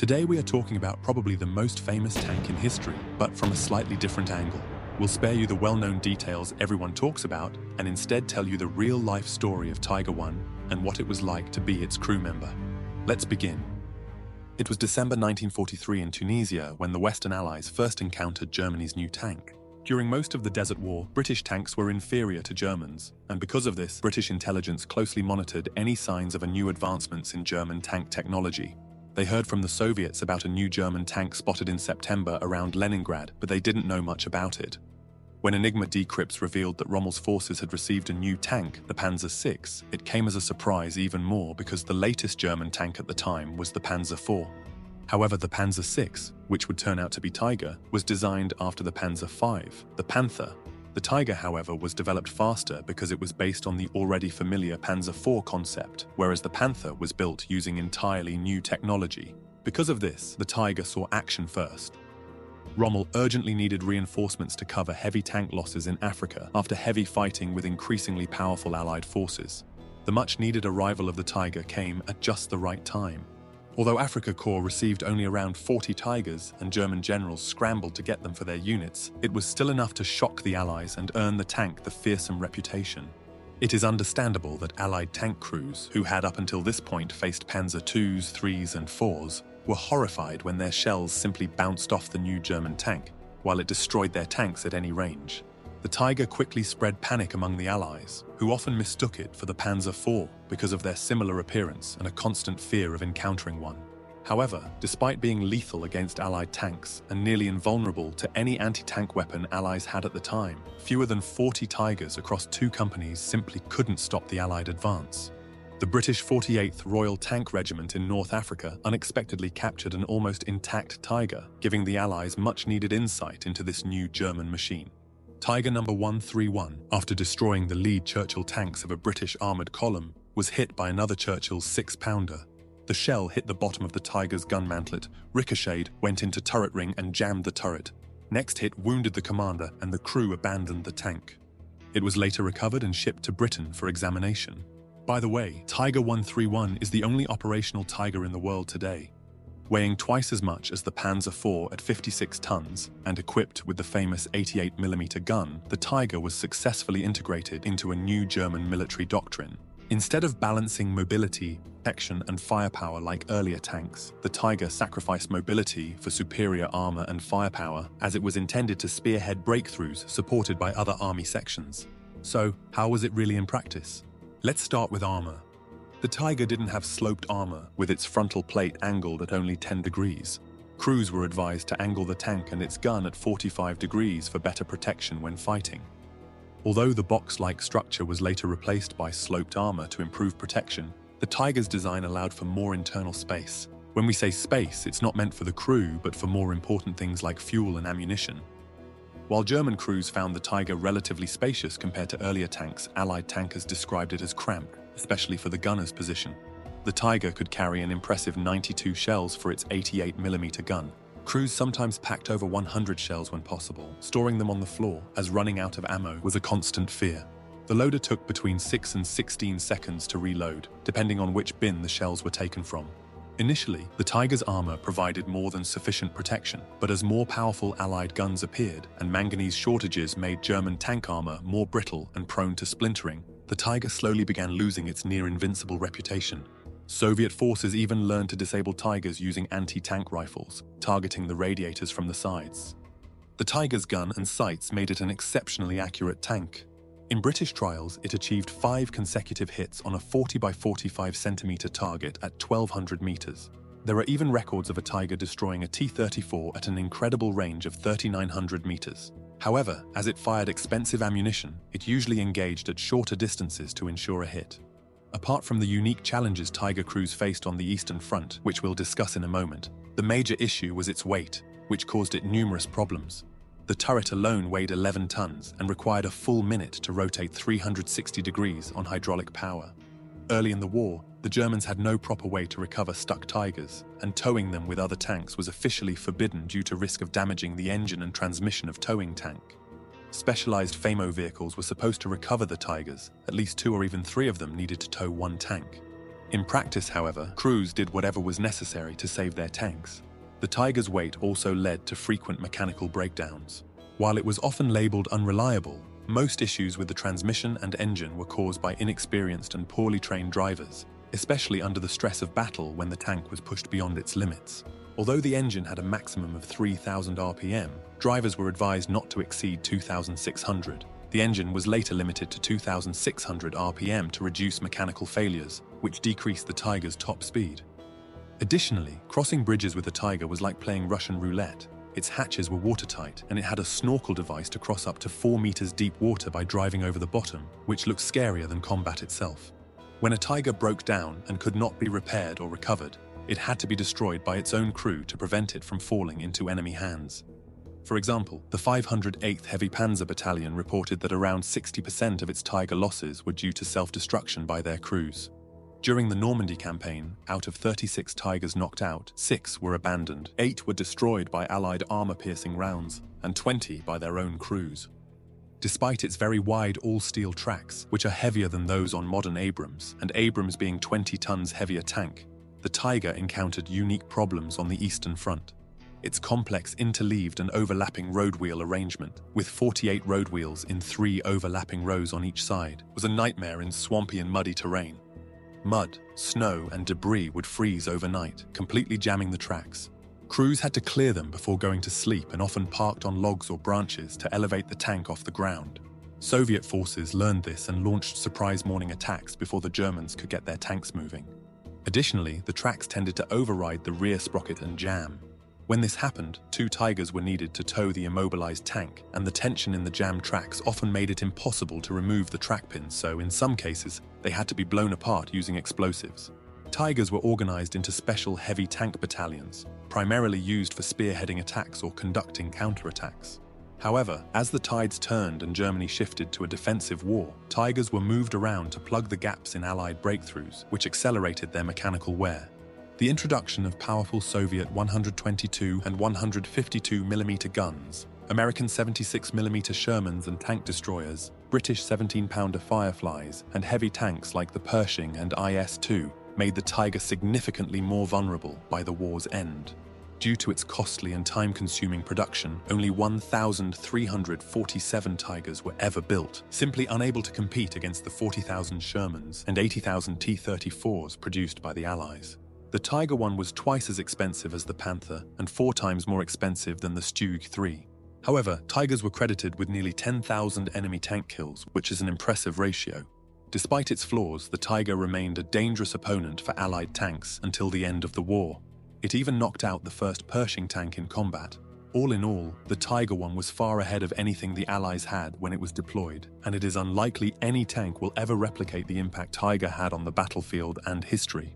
Today we are talking about probably the most famous tank in history, but from a slightly different angle. We'll spare you the well-known details everyone talks about and instead tell you the real-life story of Tiger I and what it was like to be its crew member. Let's begin. It was December 1943 in Tunisia when the Western Allies first encountered Germany's new tank. During most of the Desert War, British tanks were inferior to Germans, and because of this, British intelligence closely monitored any signs of a new advancements in German tank technology. They heard from the Soviets about a new German tank spotted in September around Leningrad, but they didn't know much about it. When Enigma decrypts revealed that Rommel's forces had received a new tank, the Panzer VI, it came as a surprise even more because the latest German tank at the time was the Panzer IV. However, the Panzer VI, which would turn out to be Tiger, was designed after the Panzer V, the Panther. The Tiger, however, was developed faster because it was based on the already familiar Panzer IV concept, whereas the Panther was built using entirely new technology. Because of this, the Tiger saw action first. Rommel urgently needed reinforcements to cover heavy tank losses in Africa after heavy fighting with increasingly powerful Allied forces. The much-needed arrival of the Tiger came at just the right time. Although Africa Corps received only around 40 Tigers and German generals scrambled to get them for their units, it was still enough to shock the Allies and earn the tank the fearsome reputation. It is understandable that Allied tank crews, who had up until this point faced Panzer IIs, IIIs and IVs, were horrified when their shells simply bounced off the new German tank, while it destroyed their tanks at any range. The Tiger quickly spread panic among the Allies, who often mistook it for the Panzer IV because of their similar appearance and a constant fear of encountering one. However, despite being lethal against Allied tanks and nearly invulnerable to any anti-tank weapon Allies had at the time, fewer than 40 Tigers across two companies simply couldn't stop the Allied advance. The British 48th Royal Tank Regiment in North Africa unexpectedly captured an almost intact Tiger, giving the Allies much-needed insight into this new German machine. Tiger No. 131, after destroying the lead Churchill tanks of a British armoured column, was hit by another Churchill's 6-pounder. The shell hit the bottom of the Tiger's gun mantlet, ricocheted, went into turret ring and jammed the turret. Next hit wounded the commander and the crew abandoned the tank. It was later recovered and shipped to Britain for examination. By the way, Tiger 131 is the only operational Tiger in the world today. Weighing twice as much as the Panzer IV at 56 tons and equipped with the famous 88mm gun, the Tiger was successfully integrated into a new German military doctrine. Instead of balancing mobility, protection and firepower like earlier tanks, the Tiger sacrificed mobility for superior armor and firepower, as it was intended to spearhead breakthroughs supported by other army sections. So, how was it really in practice? Let's start with armor. The Tiger didn't have sloped armor, with its frontal plate angled at only 10 degrees. Crews were advised to angle the tank and its gun at 45 degrees for better protection when fighting. Although the box-like structure was later replaced by sloped armor to improve protection, the Tiger's design allowed for more internal space. When we say space, it's not meant for the crew, but for more important things like fuel and ammunition. While German crews found the Tiger relatively spacious compared to earlier tanks, Allied tankers described it as cramped, especially for the gunner's position. The Tiger could carry an impressive 92 shells for its 88mm gun. Crews sometimes packed over 100 shells when possible, storing them on the floor, as running out of ammo was a constant fear. The loader took between 6 and 16 seconds to reload, depending on which bin the shells were taken from. Initially, the Tiger's armor provided more than sufficient protection, but as more powerful Allied guns appeared and manganese shortages made German tank armor more brittle and prone to splintering, the Tiger slowly began losing its near-invincible reputation. Soviet forces even learned to disable Tigers using anti-tank rifles, targeting the radiators from the sides. The Tiger's gun and sights made it an exceptionally accurate tank. In British trials, it achieved 5 consecutive hits on a 40 by 45 centimeter target at 1,200 meters. There are even records of a Tiger destroying a T-34 at an incredible range of 3,900 meters. However, as it fired expensive ammunition, it usually engaged at shorter distances to ensure a hit. Apart from the unique challenges Tiger crews faced on the Eastern Front, which we'll discuss in a moment, the major issue was its weight, which caused it numerous problems. The turret alone weighed 11 tons and required a full minute to rotate 360 degrees on hydraulic power. Early in the war, the Germans had no proper way to recover stuck Tigers, and towing them with other tanks was officially forbidden due to risk of damaging the engine and transmission of towing tank. Specialized FAMO vehicles were supposed to recover the Tigers. At least 2 or even 3 of them needed to tow one tank. In practice, however, crews did whatever was necessary to save their tanks. The Tiger's weight also led to frequent mechanical breakdowns. While it was often labeled unreliable, most issues with the transmission and engine were caused by inexperienced and poorly trained drivers, especially under the stress of battle when the tank was pushed beyond its limits. Although the engine had a maximum of 3,000 RPM, drivers were advised not to exceed 2,600. The engine was later limited to 2,600 RPM to reduce mechanical failures, which decreased the Tiger's top speed. Additionally, crossing bridges with the Tiger was like playing Russian roulette. Its hatches were watertight, and it had a snorkel device to cross up to 4 meters deep water by driving over the bottom, which looked scarier than combat itself. When a Tiger broke down and could not be repaired or recovered, it had to be destroyed by its own crew to prevent it from falling into enemy hands. For example, the 508th Heavy Panzer Battalion reported that around 60% of its Tiger losses were due to self-destruction by their crews. During the Normandy campaign, out of 36 Tigers knocked out, 6 were abandoned, 8 were destroyed by Allied armor-piercing rounds, and 20 by their own crews. Despite its very wide all-steel tracks, which are heavier than those on modern Abrams, and Abrams being 20 tons heavier tank, the Tiger encountered unique problems on the Eastern Front. Its complex interleaved and overlapping road wheel arrangement, with 48 road wheels in 3 overlapping rows on each side, was a nightmare in swampy and muddy terrain. Mud, snow, and debris would freeze overnight, completely jamming the tracks. Crews had to clear them before going to sleep and often parked on logs or branches to elevate the tank off the ground. Soviet forces learned this and launched surprise morning attacks before the Germans could get their tanks moving. Additionally, the tracks tended to override the rear sprocket and jam. When this happened, 2 Tigers were needed to tow the immobilized tank, and the tension in the jammed tracks often made it impossible to remove the track pins, so in some cases, they had to be blown apart using explosives. Tigers were organized into special heavy tank battalions, primarily used for spearheading attacks or conducting counterattacks. However, as the tides turned and Germany shifted to a defensive war, Tigers were moved around to plug the gaps in Allied breakthroughs, which accelerated their mechanical wear. The introduction of powerful Soviet 122 and 152mm guns, American 76mm Shermans and tank destroyers, British 17-pounder Fireflies, and heavy tanks like the Pershing and IS-2 made the Tiger significantly more vulnerable by the war's end. Due to its costly and time-consuming production, only 1,347 Tigers were ever built, simply unable to compete against the 40,000 Shermans and 80,000 T-34s produced by the Allies. The Tiger I was twice as expensive as the Panther and 4 times more expensive than the Stug III. However, Tigers were credited with nearly 10,000 enemy tank kills, which is an impressive ratio. Despite its flaws, the Tiger remained a dangerous opponent for Allied tanks until the end of the war. It even knocked out the first Pershing tank in combat. All in all, the Tiger I was far ahead of anything the Allies had when it was deployed, and it is unlikely any tank will ever replicate the impact Tiger had on the battlefield and history.